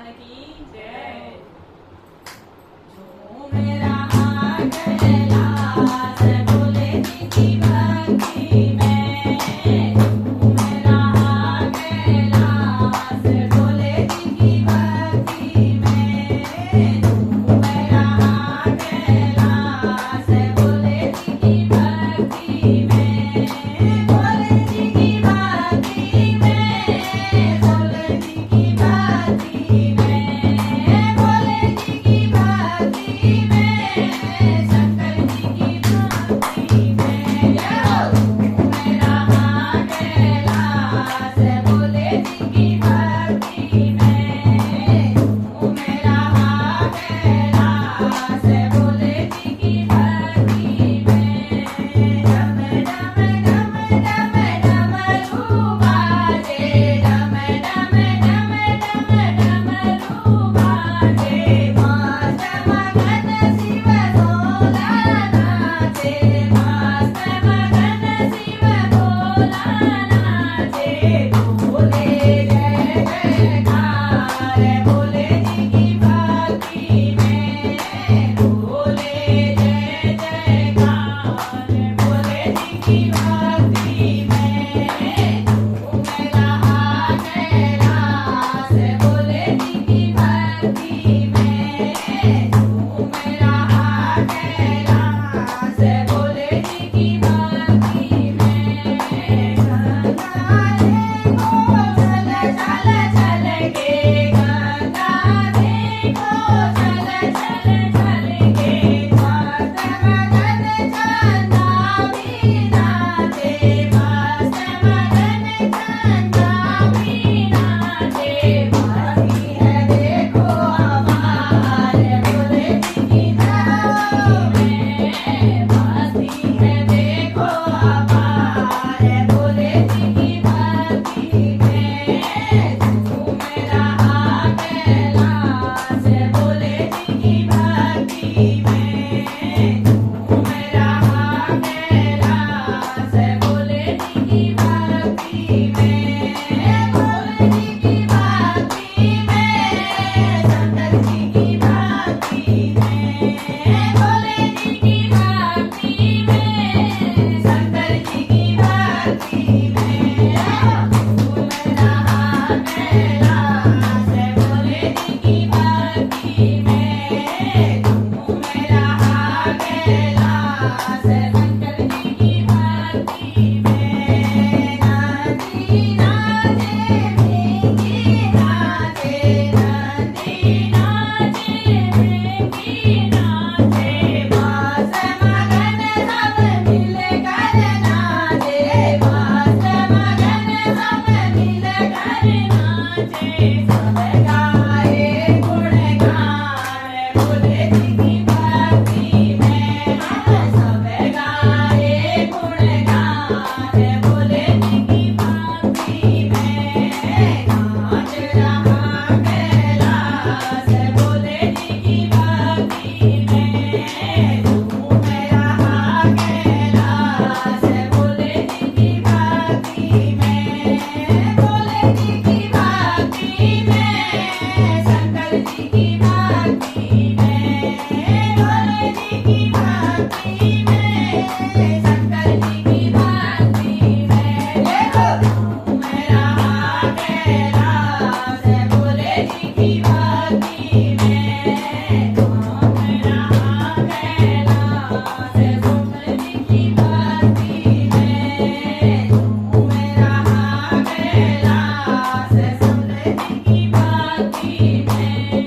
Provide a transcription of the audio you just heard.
भगवान की जय। झूमे रहा कैलाश भोले जी की भक्ति में, झूमे रहा कैलाश भोले जी की भक्ति में, झूमे रहा कैलाश भोले जी की भक्ति में, भोले जी की भक्ति में, भोले जी की भक्ति में, भोले जी की भक्ति में, शंकर जी की भक्ति में। झूमे रहा कैलाश भोले जी की भक्ति में, झूमे रहा कैलाश भोले जी की भक्ति में। डम डम डम डम डमरू बाजे, डम डम डम डम डमरू बाजे, मस्त मगन शिव भोला नाचे, मस्त मगन शिव भोला नाचे, बोले जय जयकार भोले जी की भक्ति में, बोले जय जयकार भोले जी की भक्ति में। झूमे रहा कैलाश भोले जी की भक्ति में, झूमे रहा कैलाश भोले जी की भक्ति में। चल चल चल के